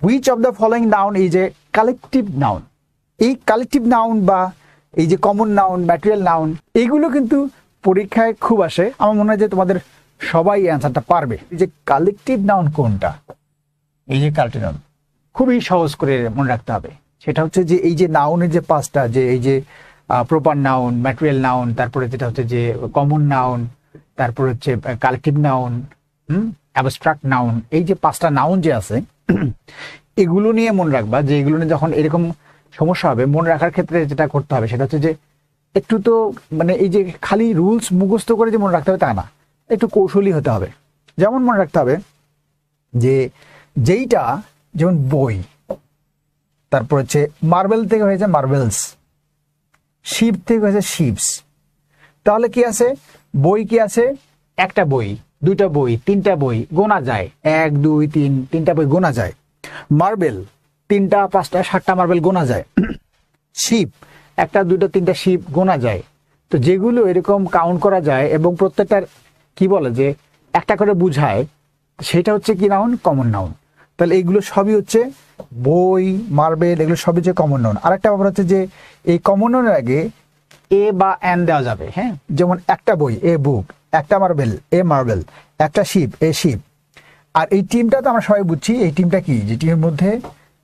Which of the following noun is a collective noun. এই collective noun বা এই যে কমন নাউন, ম্যাটেরিয়াল নাউন, এগুলো কিন্তু পরীক্ষায় খুব আসে। আমার মনে হয় যে তোমাদের সবাই অ্যান্সারটা পারবে। এই যে কালেকটিভ নাউন কোনটা, এই যে কালেকটিভ নাউন খুবই সহজ করে মনে রাখতে হবে। সেটা হচ্ছে যে এই যে নাউনের যে পাঁচটা, যে এই যে প্রপার নাউন, ম্যাটেরিয়াল নাউন, তারপরে যেটা হচ্ছে যে কমন নাউন, তারপর হচ্ছে কালেকটিভ নাউন, অ্যাবস্ট্রাক্ট নাউন, এই যে পাঁচটা নাউন যে আছে এগুলো নিয়ে মনে রাখবা। যে এগুলো নিয়ে যখন এরকম সমস্যা হবে মনে রাখার ক্ষেত্রে যেটা করতে হবে সেটা হচ্ছে যে একটু তো মানে এই যে খালি রুলস মুখস্থ করে যে মনে রাখতে হবে তা না, একটু কৌশলী হতে হবে। যেমন মনে রাখতে হবে যে যেইটা, যেমন বই, তারপর হচ্ছে মার্বেল থেকে হয়েছে মার্বেলস, শিপ থেকে হয়েছে শিপস। তাহলে কি আছে, বই কি আছে, একটা বই, দুইটা বই, তিনটা বই গোনা যায়, 1 2 3 তিনটা বই গোনা যায়। মার্বেল 3টা 5টা 7টা মার্বেল গোনা যায়। শিপ 1টা 2টা 3টা শিপ গোনা যায়। তো যেগুলো এরকম কাউন্ট করা যায় এবং প্রত্যেকটার কি বলে যে একটা করে বুঝায়, সেটা হচ্ছে কি নাউন, কমন নাউন। তাহলে এইগুলো সবই হচ্ছে বই, মার্বেল, এগুলো সবই হচ্ছে কমন নাউন। আরেকটা ব্যাপার হচ্ছে যে এই কমন নাউনের আগে এ বা এন দেওয়া যাবে। হ্যাঁ, যেমন একটা বই, এ বুক, একটা মার্বেল, এ মার্বেল, একটা শিপ, এ শিপ। আর এই টিমটা তো আমরা সবাই বুঝছি, এই টিমটা কি, যে টিমের মধ্যে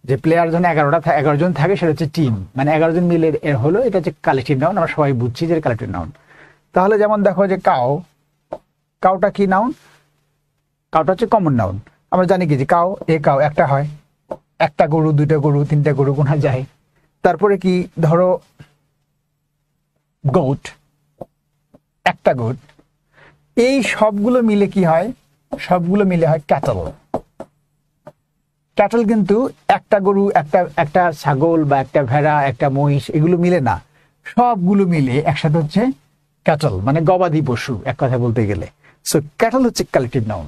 যে প্লেয়ার জন 11 জন থাকে সেটা হচ্ছে টিম, মানে 11 জন মিলে এর হলো, এটা হচ্ছে কালেকটিভ নাউন। আমরা সবাই বুঝছি যে কালেকটিভ নাউন। তাহলে যেমন দেখো যে কাউ, কাউটা কি নাউন, কাউটা হচ্ছে কমন নাউন। আমরা জানি কি যে কাউ, এ কাউ একটা হয়, একটা গরু, দুইটা গরু, তিনটা গরু গোনা যায়। তারপরে কি ধরো গোট, একটা গোট। এই সবগুলো মিলে কি হয়, সবগুলো মিলে হয় ক্যাটল। ক্যাটল কিন্তু একটা গরু, একটা ছাগল বা একটা ভেড়া, একটা মহিষ, এগুলো মিলে না, সবগুলো মিলে একসাথে হচ্ছে ক্যাটল, মানে গবাদি পশু এক কথা বলতে গেলে। সো ক্যাটল হচ্ছে কালেকটিভ নাউন।